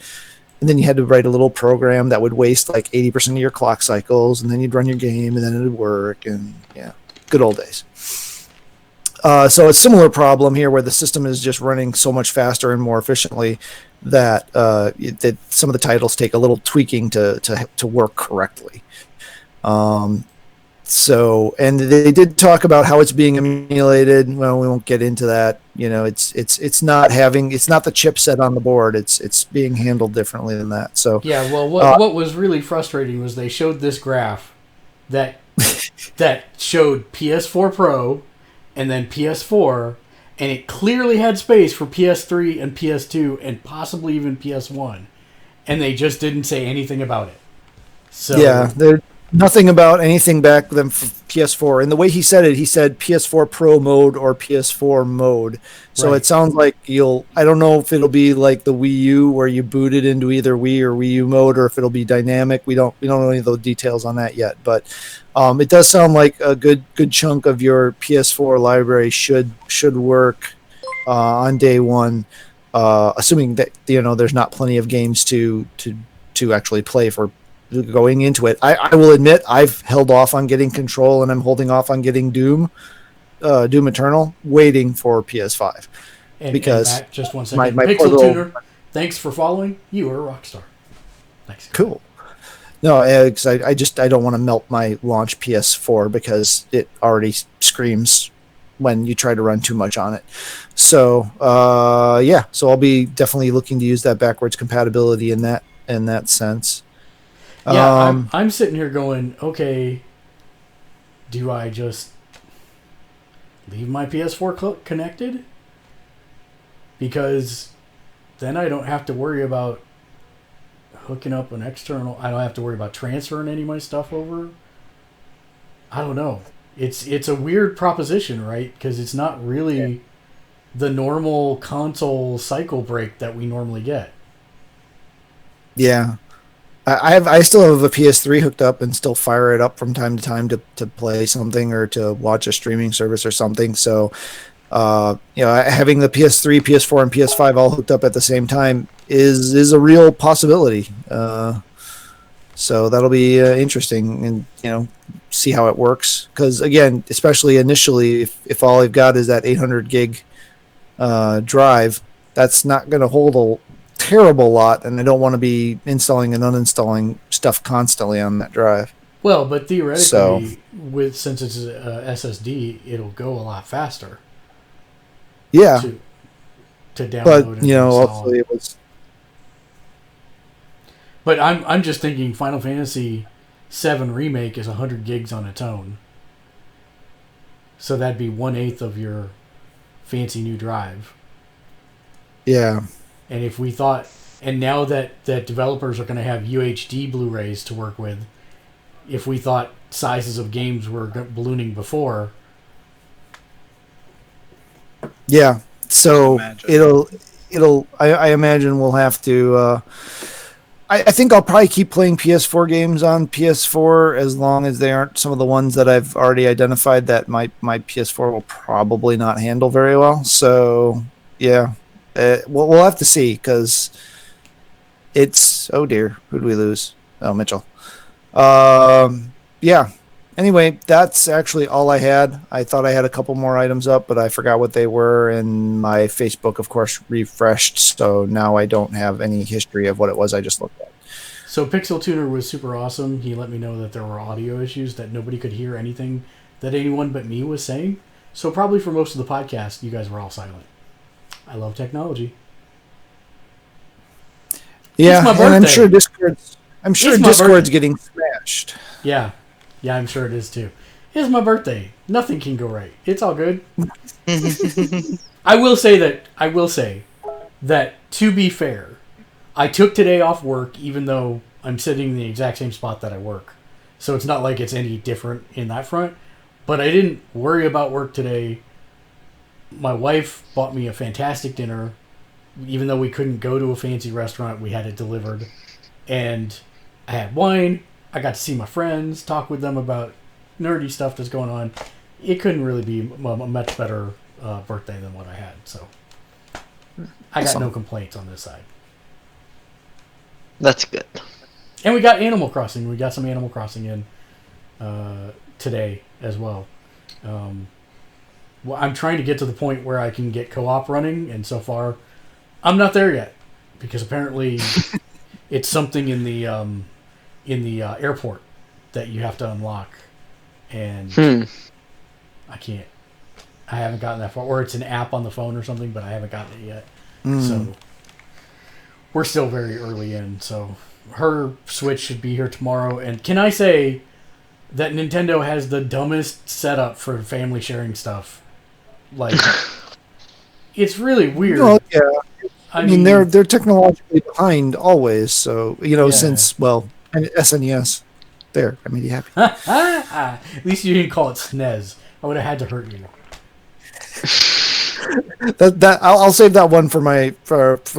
And then you had to write a little program that would waste like 80% of your clock cycles, and then you'd run your game and then it would work. And yeah, good old days. So a similar problem here where the system is just running so much faster and more efficiently that that some of the titles take a little tweaking to work correctly. So, and they did talk about how it's being emulated. Well, we won't get into that. You know, it's not the chipset on the board. It's being handled differently than that. So yeah, well, what was really frustrating was they showed this graph that that showed PS4 Pro and then PS4, and it clearly had space for PS3 and PS2 and possibly even PS1, and they just didn't say anything about it. So yeah, Nothing about anything back then for PS4. And the way he said it, he said PS4 Pro mode or PS4 mode. So Right. it sounds like I don't know if it'll be like the Wii U where you boot it into either Wii or Wii U mode, or if it'll be dynamic. We don't know any of the details on that yet, but it does sound like a good chunk of your PS4 library should work on day one, assuming that there's not plenty of games to actually play for going into it. I will admit I've held off on getting Control, and I'm holding off on getting Doom Eternal, waiting for PS5 because Matt, just 1 second. my poor Pixel little- Tuner, thanks for following. You are a rock star. Thanks. cool. No, because I don't want to melt my launch PS4 because it already screams when you try to run too much on it. So so I'll be definitely looking to use that backwards compatibility in that sense. Yeah, I'm sitting here going, okay, do I just leave my PS4 connected? Because then I don't have to worry about hooking up an external. I don't have to worry about transferring any of my stuff over. I don't know. It's a weird proposition, right? Because it's not really the normal console cycle break that we normally get. Yeah. I still have a PS3 hooked up and still fire it up from time to time to play something or to watch a streaming service or something. So, having the PS3, PS4, and PS5 all hooked up at the same time is a real possibility. So that'll be interesting, and see how it works. Because again, especially initially, if all I've got is that 800 gig drive, that's not going to hold a terrible lot, and I don't want to be installing and uninstalling stuff constantly on that drive. Well, but theoretically, since it's a SSD, it'll go a lot faster. Yeah, to download. but and install. hopefully it was. But I'm just thinking Final Fantasy VII Remake is 100 gigs on its own, so that'd be 1/8 of your fancy new drive. Yeah. And if we thought, and now that developers are going to have UHD Blu-rays to work with, if we thought sizes of games were ballooning before. Yeah. So I imagine we'll have to. I think I'll probably keep playing PS4 games on PS4 as long as they aren't some of the ones that I've already identified that my PS4 will probably not handle very well. So yeah. We'll have to see because it's oh dear, who did we lose? Oh, Mitchell. Yeah. Anyway, that's actually all I had. I thought I had a couple more items up, but I forgot what they were, and my Facebook, of course, refreshed, so now I don't have any history of what it was I just looked at. So Pixel Tuner was super awesome. He let me know that there were audio issues, that nobody could hear anything that anyone but me was saying. So probably for most of the podcast, you guys were all silent. I love technology. Yeah, It's my and birthday. I'm sure It's my Discord's birthday. getting smashed. Yeah, I'm sure it is too. It's my birthday. Nothing can go right. It's all good. I will say that to be fair, I took today off work even though I'm sitting in the exact same spot that I work. So it's not like it's any different in that front. But I didn't worry about work today. My wife bought me a fantastic dinner. Even though we couldn't go to a fancy restaurant, we had it delivered. And I had wine. I got to see my friends, talk with them about nerdy stuff that's going on. It couldn't really be a much better birthday than what I had. So I got no complaints on this side. That's good. And we got Animal Crossing. We got some Animal Crossing in today as well. Well, I'm trying to get to the point where I can get co-op running, and so far, I'm not there yet because apparently it's something in the airport that you have to unlock, and I can't. I haven't gotten that far, or it's an app on the phone or something, but I haven't gotten it yet. So we're still very early in. So her Switch should be here tomorrow, and can I say that Nintendo has the dumbest setup for family sharing stuff? Like, it's really weird. Oh, yeah. I mean, they're technologically behind always. So, since, SNES. There, I made you happy. At least you didn't call it SNES. I would have had to hurt you. I'll save that one for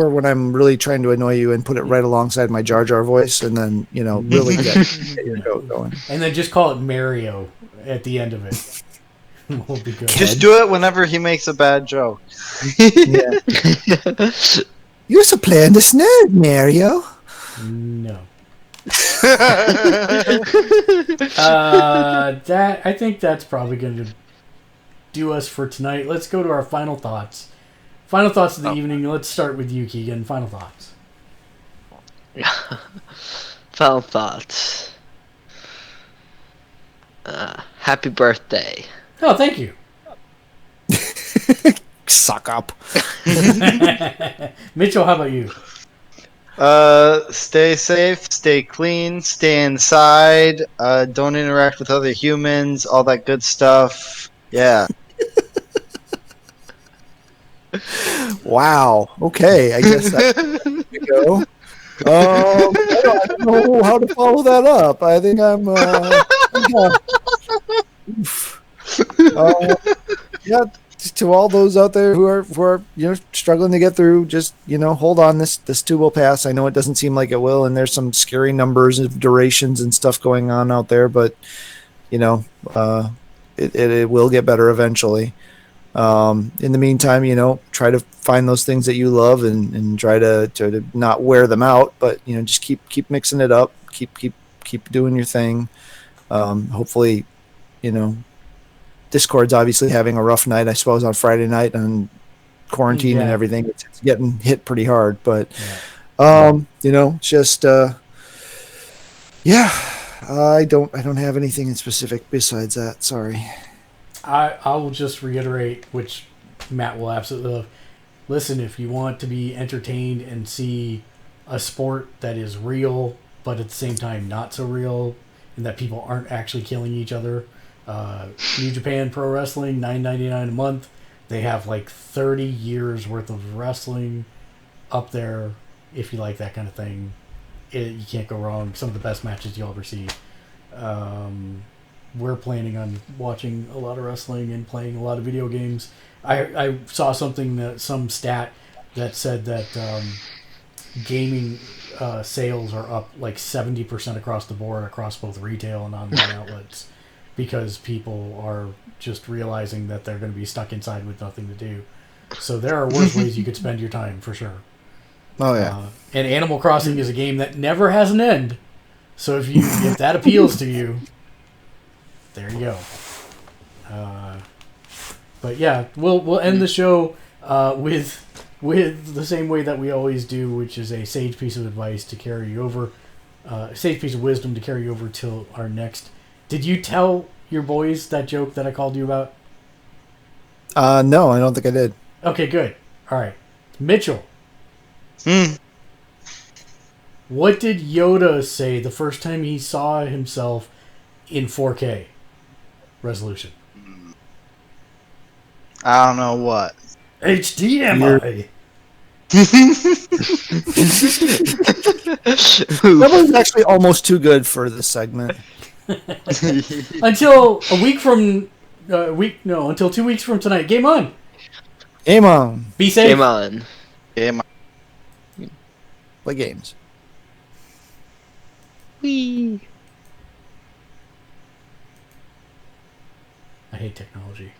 when I'm really trying to annoy you and put it right alongside my Jar Jar voice, and then really get your goat going. And then just call it Mario at the end of it. We'll be good. Just do it whenever he makes a bad joke. Yeah. You're so playing the SNES, Mario. No. I think that's probably going to do us for tonight. Let's go to our final thoughts. Final thoughts of the evening. Let's start with you, Keegan. Final thoughts. Final thoughts. Happy birthday. Oh, thank you. Suck up. Mitchell, how about you? Stay safe, stay clean, stay inside, don't interact with other humans, all that good stuff. Yeah. Wow. Okay, I guess that's we go. I don't know how to follow that up. I think I'm. Yeah. To all those out there who are struggling to get through, just hold on. This too will pass. I know it doesn't seem like it will, and there's some scary numbers of durations and stuff going on out there, but it will get better eventually. In the meantime, try to find those things that you love and try to not wear them out, but just keep mixing it up, keep doing your thing. Hopefully, Discord's obviously having a rough night, I suppose, on Friday night on quarantine and everything. It's getting hit pretty hard, but just I don't have anything in specific besides that. Sorry. I will just reiterate, which Matt will absolutely love. Listen, if you want to be entertained and see a sport that is real, but at the same time not so real, and that people aren't actually killing each other, New Japan Pro Wrestling, $9.99 a month. They have like 30 years worth of wrestling up there. If you like that kind of thing, you can't go wrong. Some of the best matches you'll ever see. We're planning on watching a lot of wrestling and playing a lot of video games. I saw some stat that said that gaming sales are up like 70% across the board across both retail and online outlets, because people are just realizing that they're going to be stuck inside with nothing to do. So there are worse ways you could spend your time, for sure. Oh yeah. And Animal Crossing is a game that never has an end. So if that appeals to you, there you go. But yeah, we'll end the show with the same way that we always do, which is a sage piece of advice to carry you over, a sage piece of wisdom to carry you over till our next. Did you tell your boys that joke that I called you about? No, I don't think I did. Okay, good. All right. Mitchell. What did Yoda say the first time he saw himself in 4K resolution? I don't know what. HDMI. That was actually almost too good for this segment. Until a week from until 2 weeks from tonight. Game on. Game on. Be safe. Game on. Yeah, Play games. Whee! I hate technology.